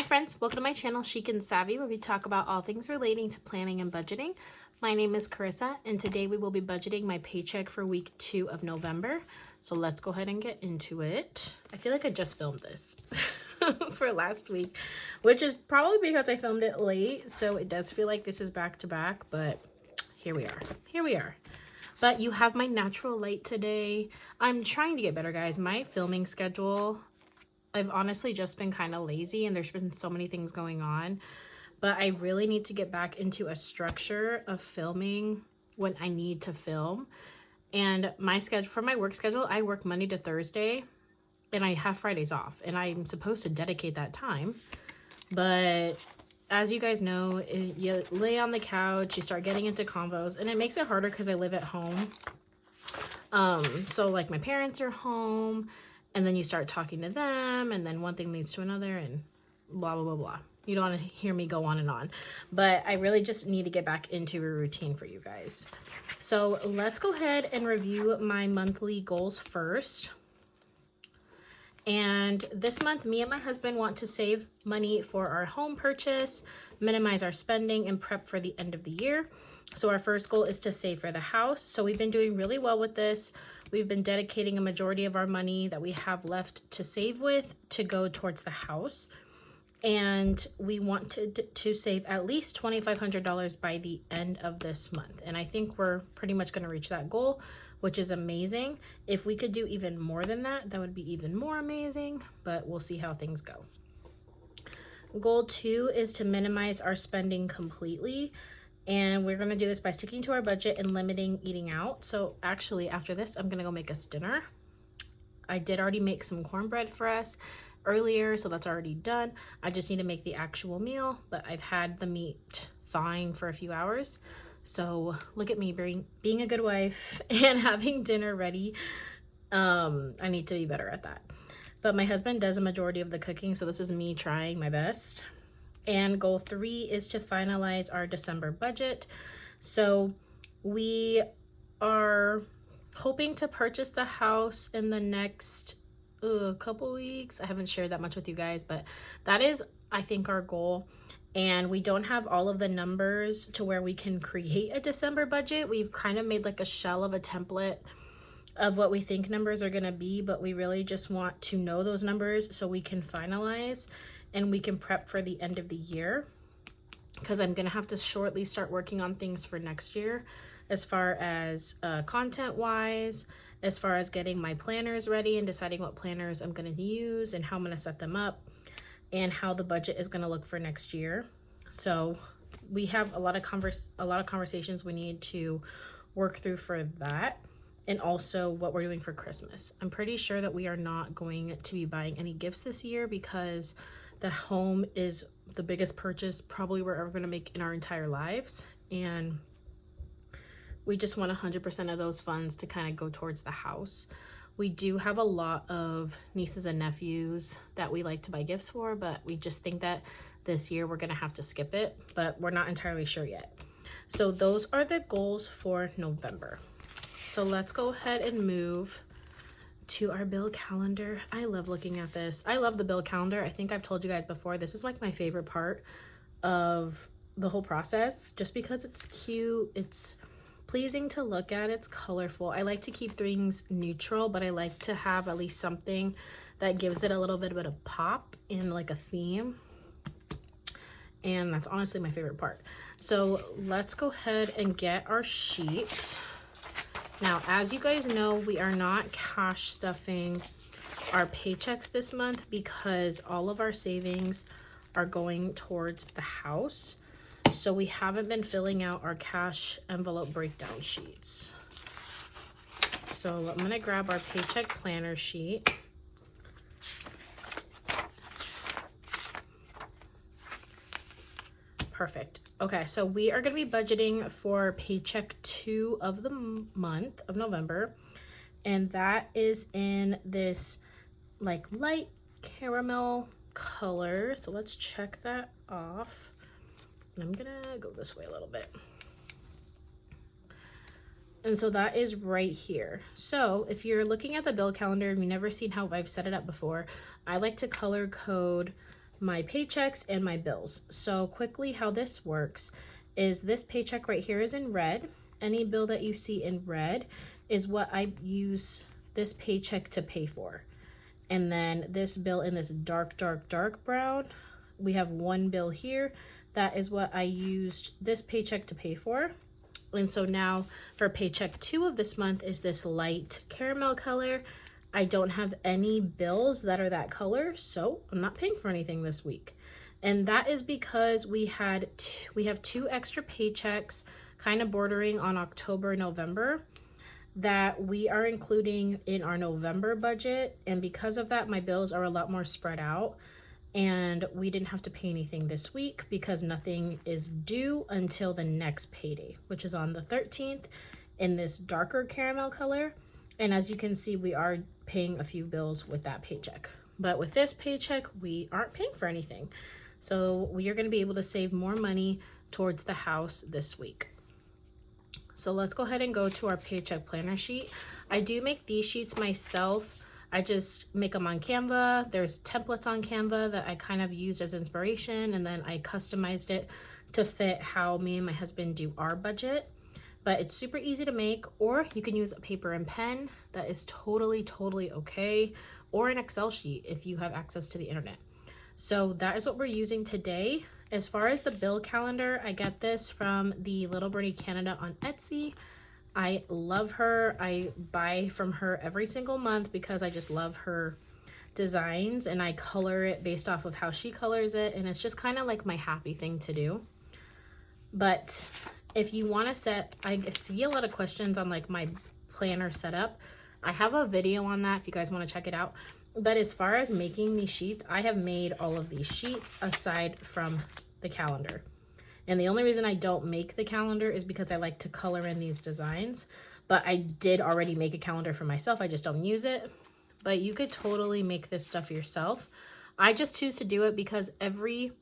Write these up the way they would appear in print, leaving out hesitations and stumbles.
friends, welcome to my channel Chic and Savvy, where we talk about all things relating to planning and budgeting. My name is Carissa, and today we will be budgeting my paycheck for week 2 of November. So let's go ahead and get into it. I feel like I just filmed this for last week, which is probably because I filmed it late, so it does feel like this is back to back, but here we are. But you have my natural light today. I'm trying to get better, guys. My filming schedule, I've honestly just been kind of lazy and there's been so many things going on, but I really need to get back into a structure of filming when I need to film. And my schedule, for my work schedule, I work Monday to Thursday and I have Fridays off, and I'm supposed to dedicate that time. But as you guys know, you lay on the couch, you start getting into convos, and it makes it harder because I live at home. So like my parents are home, and then you start talking to them, and then one thing leads to another, and blah, blah, blah, blah. You don't want to hear me go on and on. But I really just need to get back into a routine for you guys. So let's go ahead and review my monthly goals first. And this month, me and my husband want to save money for our home purchase, minimize our spending, and prep for the end of the year. So our first goal is to save for the house. So we've been doing really well with this. We've been dedicating a majority of our money that we have left to save with to go towards the house. And we want to save at least $2,500 by the end of this month. And I think we're pretty much going to reach that goal, which is amazing. If we could do even more than that, that would be even more amazing, but we'll see how things go. Goal 2 is to minimize our spending completely. And we're going to do this by sticking to our budget and limiting eating out. So actually, after this, I'm going to go make us dinner. I did already make some cornbread for us earlier, so that's already done. I just need to make the actual meal, but I've had the meat thawing for a few hours. So look at me being a good wife and having dinner ready. I need to be better at that. But my husband does a majority of the cooking, so this is me trying my best. And goal 3 is to finalize our December budget. So we are hoping to purchase the house in the next couple weeks. I haven't shared that much with you guys, but that is, I think, our goal. And we don't have all of the numbers to where we can create a December budget. We've kind of made like a shell of a template of what we think numbers are going to be, but we really just want to know those numbers so we can finalize and we can prep for the end of the year, because I'm going to have to shortly start working on things for next year as far as content wise, as far as getting my planners ready and deciding what planners I'm going to use and how I'm going to set them up and how the budget is going to look for next year. So we have a lot of conversations we need to work through for that, and also what we're doing for Christmas. I'm pretty sure that we are not going to be buying any gifts this year because the home is the biggest purchase probably we're ever going to make in our entire lives, and we just want 100% of those funds to kind of go towards the house. We do have a lot of nieces and nephews that we like to buy gifts for, but we just think that this year we're going to have to skip it, but we're not entirely sure yet. So those are the goals for November. So let's go ahead and move to our bill calendar. I love looking at this. I love the bill calendar. I think I've told you guys before, this is like my favorite part of the whole process, just because it's cute, it's pleasing to look at, it's colorful. I like to keep things neutral, but I like to have at least something that gives it a little bit of pop and like a theme. And that's honestly my favorite part. So let's go ahead and get our sheet. Now, as you guys know, we are not cash stuffing our paychecks this month because all of our savings are going towards the house. So we haven't been filling out our cash envelope breakdown sheets. So I'm going to grab our paycheck planner sheet. Perfect. Okay, so we are going to be budgeting for paycheck 2 of the month of November. And that is in this like light caramel color. So let's check that off. And I'm gonna go this way a little bit. And so that is right here. So if you're looking at the bill calendar and you've never seen how I've set it up before, I like to color code my paychecks and my bills. So quickly how this works is this paycheck right here is in red. Any bill that you see in red is what I use this paycheck to pay for. And then this bill in this dark brown, we have one bill here. That is what I used this paycheck to pay for. And so now for paycheck 2 of this month is this light caramel color. I don't have any bills that are that color, so I'm not paying for anything this week. And that is because we have 2 extra paychecks kind of bordering on October, November that we are including in our November budget. And because of that, my bills are a lot more spread out. And we didn't have to pay anything this week because nothing is due until the next payday, which is on the 13th in this darker caramel color. And as you can see, we are paying a few bills with that paycheck. But with this paycheck, we aren't paying for anything. So we are going to be able to save more money towards the house this week. So let's go ahead and go to our paycheck planner sheet. I do make these sheets myself. I just make them on Canva. There's templates on Canva that I kind of used as inspiration, and then I customized it to fit how me and my husband do our budget. But it's super easy to make, or you can use a paper and pen. That is totally okay, or an Excel sheet if you have access to the internet. So that is what we're using today. As far as the bill calendar, I get this from the LittleBirdieCanada on Etsy. I love her. I buy from her every single month because I just love her designs, and I color it based off of how she colors it, and it's just kind of like my happy thing to do. But if you want to set, I see a lot of questions on like my planner setup. I have a video on that if you guys want to check it out. But as far as making these sheets, I have made all of these sheets aside from the calendar. And the only reason I don't make the calendar is because I like to color in these designs. But I did already make a calendar for myself. I just don't use it. But you could totally make this stuff yourself. I just choose to do it because every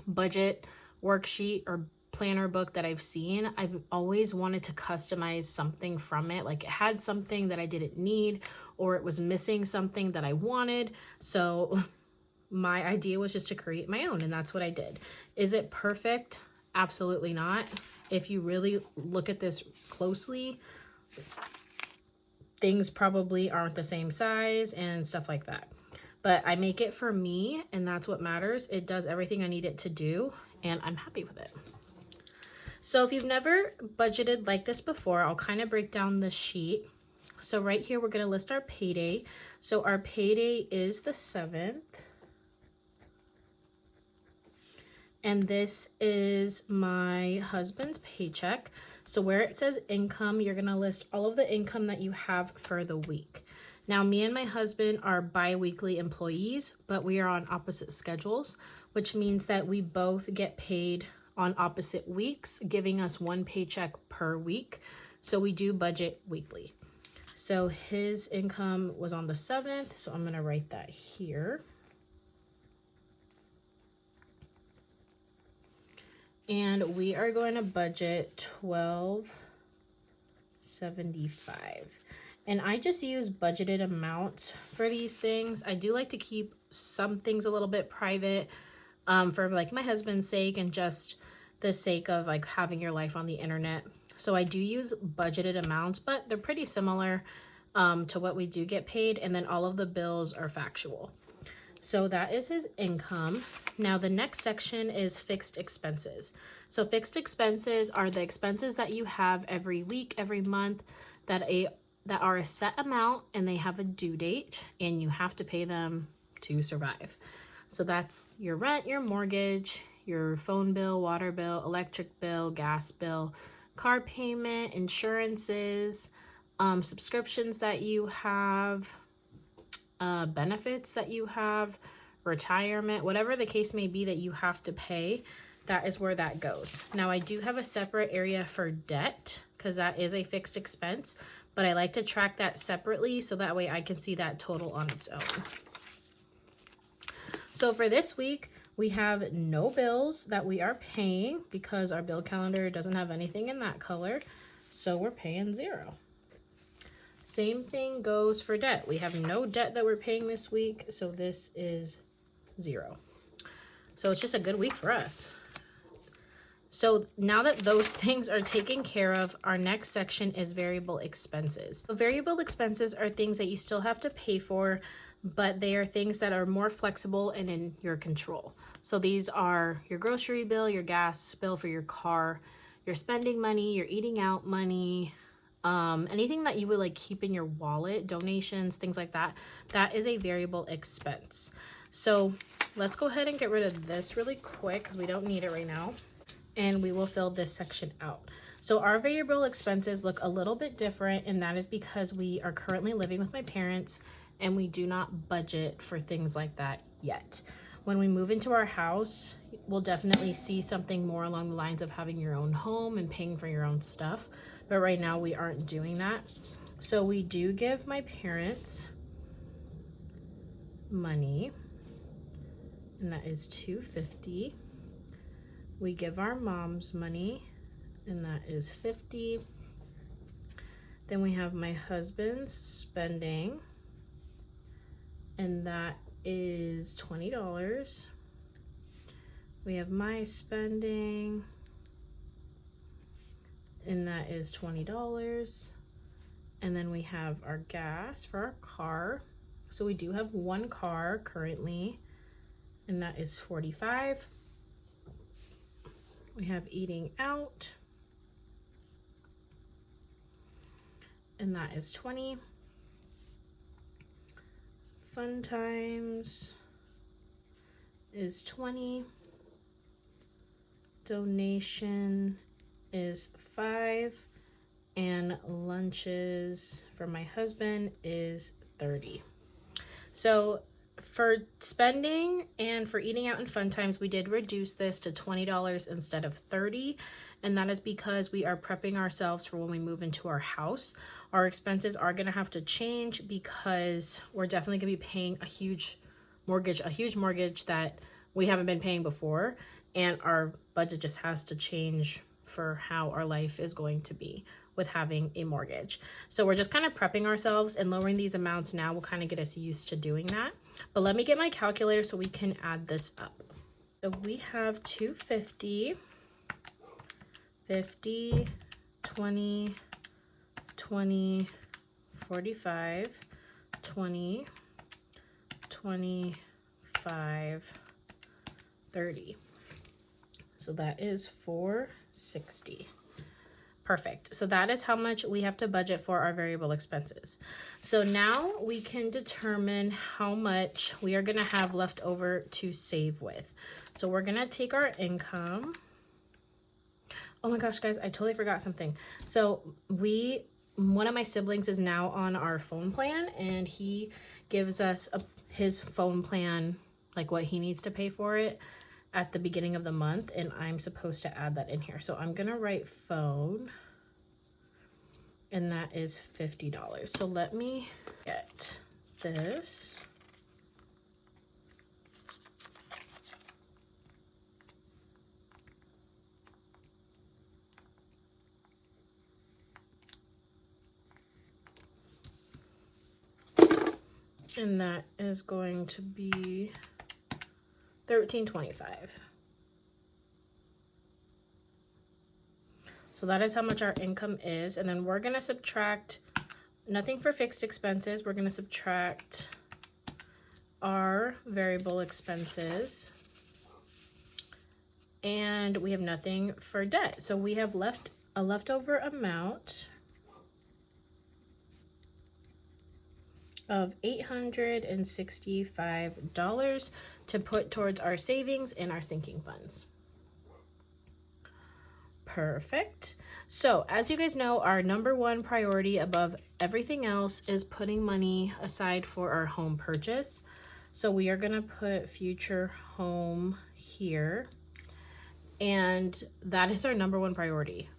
budget worksheet or planner book that I've seen, I've always wanted to customize something from it. Like it had something that I didn't need, or it was missing something that I wanted. So my idea was just to create my own, and that's what I did. Is it perfect? Absolutely not. If you really look at this closely, things probably aren't the same size and stuff like that. But I make it for me, and that's what matters. It does everything I need it to do, and I'm happy with it. So if you've never budgeted like this before, I'll kind of break down the sheet. So right here, we're going to list our payday. So our payday is the 7th. And this is my husband's paycheck. So where it says income, you're going to list all of the income that you have for the week. Now, me and my husband are bi-weekly employees, but we are on opposite schedules, which means that we both get paid on opposite weeks, giving us one paycheck per week. So we do budget weekly. So his income was on the 7th. So I'm going to write that here. And we are going to budget $12.75. And I just use budgeted amounts for these things. I do like to keep some things a little bit private for like my husband's sake and just the sake of like having your life on the internet. So I do use budgeted amounts, but they're pretty similar to what we do get paid. And then all of the bills are factual. So that is his income. Now the next section is fixed expenses. So fixed expenses are the expenses that you have every week, every month that are a set amount, and they have a due date, and you have to pay them to survive. So that's your rent, your mortgage, your phone bill, water bill, electric bill, gas bill, car payment, insurances, subscriptions that you have, benefits that you have, retirement, whatever the case may be that you have to pay, that is where that goes. Now I do have a separate area for debt because that is a fixed expense, but I like to track that separately so that way I can see that total on its own. So for this week, we have no bills that we are paying because our bill calendar doesn't have anything in that color. So we're paying 0. Same thing goes for debt. We have no debt that we're paying this week, so this is 0. So it's just a good week for us. So now that those things are taken care of, our next section is variable expenses. So variable expenses are things that you still have to pay for, but they are things that are more flexible and in your control. So these are your grocery bill, your gas bill for your car, your spending money, your eating out money, anything that you would like keep in your wallet, donations, things like that, that is a variable expense. So let's go ahead and get rid of this really quick because we don't need it right now. And we will fill this section out. So our variable expenses look a little bit different, and that is because we are currently living with my parents and we do not budget for things like that yet. When we move into our house, we'll definitely see something more along the lines of having your own home and paying for your own stuff. But right now we aren't doing that. So we do give my parents money, and that is $250. We give our moms money, and that is $50. Then we have my husband's spending, and that is $20. We have my spending, and that is $20. And then we have our gas for our car. So we do have one car currently, and that is $45. We have eating out, and that is $20. Fun times is $20. Donation is $5. And lunches for my husband is $30. So for spending and for eating out and fun times, we did reduce this to $20 instead of $30. And that is because we are prepping ourselves for when we move into our house. Our expenses are going to have to change because we're definitely going to be paying a huge mortgage that we haven't been paying before. And our budget just has to change for how our life is going to be with having a mortgage. So we're just kind of prepping ourselves, and lowering these amounts now will kind of get us used to doing that. But let me get my calculator so we can add this up. So we have $250, $50, $20, $20, $45, $20, $25, $30. So that is $460. Perfect. So that is how much we have to budget for our variable expenses. So now we can determine how much we are going to have left over to save with. So we're going to take our income. Oh my gosh, guys, I totally forgot something. So one of my siblings is now on our phone plan, and he gives us his phone plan, like what he needs to pay for it at the beginning of the month, and I'm supposed to add that in here. So I'm gonna write phone, and that is $50. So let me get this. And that is going to be $13.25. So that is how much our income is. And then we're going to subtract nothing for fixed expenses. We're going to subtract our variable expenses. And we have nothing for debt. So we have a leftover amount of $865 to put towards our savings and our sinking funds. Perfect. So as you guys know, our number one priority above everything else is putting money aside for our home purchase. So we are going to put future home here, and that is our number one priority.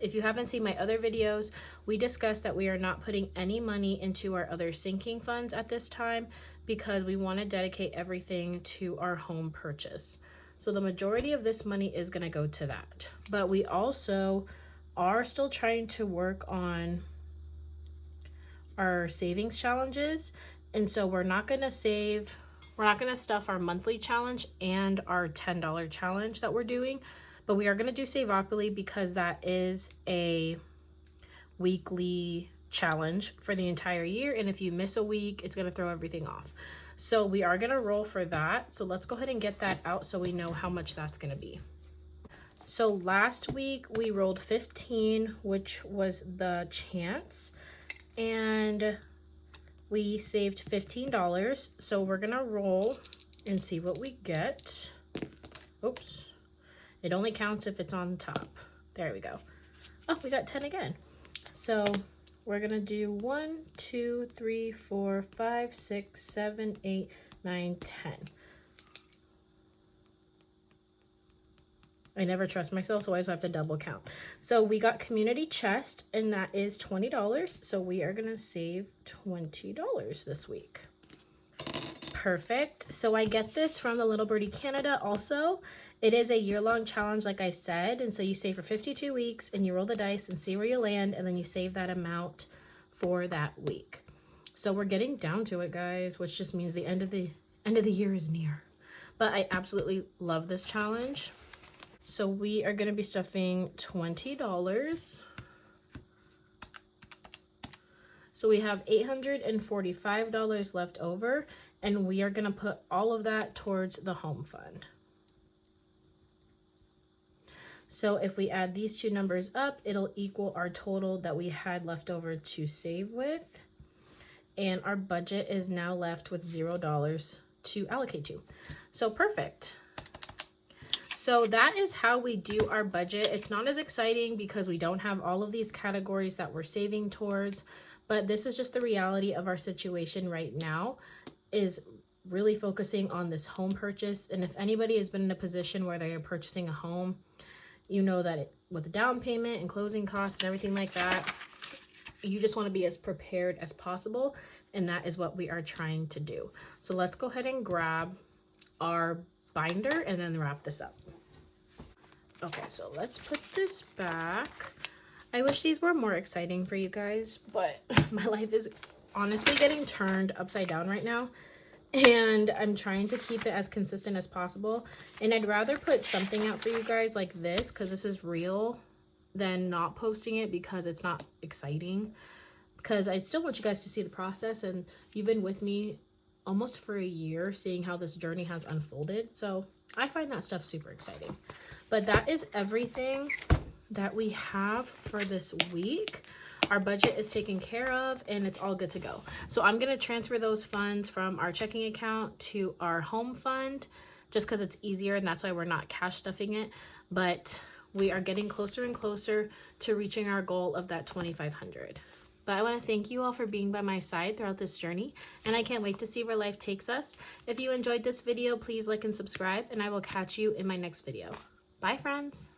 If you haven't seen my other videos, we discussed that we are not putting any money into our other sinking funds at this time because we want to dedicate everything to our home purchase. So the majority of this money is going to go to that. But we also are still trying to work on our savings challenges. And so we're not going to save We're not going to stuff our monthly challenge and our $10 challenge that we're doing, but we are going to do Saveopoly because that is a weekly challenge for the entire year. And if you miss a week, it's going to throw everything off. So we are going to roll for that. So let's go ahead and get that out so we know how much that's going to be. So last week we rolled 15, which was the chance, and we saved $15. So we're going to roll and see what we get. Oops. It only counts if it's on top. There we go. Oh, we got 10 again. So we're going to do 1, 2, 3, 4, 5, 6, 7, 8, 9, 10. I never trust myself, so I always have to double count. So we got community chest, and that is $20. So we are going to save $20 this week. Perfect. So I get this from the LittleBirdieCanada also. It is a year-long challenge, like I said, and so you save for 52 weeks, and you roll the dice and see where you land, and then you save that amount for that week. So we're getting down to it, guys, which just means the end of the year is near. But I absolutely love this challenge. So we are going to be stuffing $20. So we have $845 left over, and we are going to put all of that towards the home fund. So if we add these two numbers up, it'll equal our total that we had left over to save with. And our budget is now left with $0 to allocate to. So perfect. So that is how we do our budget. It's not as exciting because we don't have all of these categories that we're saving towards, but this is just the reality of our situation right now, is really focusing on this home purchase. And if anybody has been in a position where they are purchasing a home, you know that with the down payment and closing costs and everything like that, you just want to be as prepared as possible. And that is what we are trying to do. So let's go ahead and grab our binder and then wrap this up. Okay, so let's put this back. I wish these were more exciting for you guys, but my life is honestly getting turned upside down right now, and I'm trying to keep it as consistent as possible. And I'd rather put something out for you guys like this, because this is real, than not posting it because it's not exciting. Because I still want you guys to see the process, and you've been with me almost for a year seeing how this journey has unfolded. So I find that stuff super exciting. But that is everything that we have for this week. Our budget is taken care of and it's all good to go. So I'm going to transfer those funds from our checking account to our home fund just because it's easier, and that's why we're not cash stuffing it. But we are getting closer and closer to reaching our goal of that $2,500. But I want to thank you all for being by my side throughout this journey, and I can't wait to see where life takes us. If you enjoyed this video, please like and subscribe, and I will catch you in my next video. Bye, friends.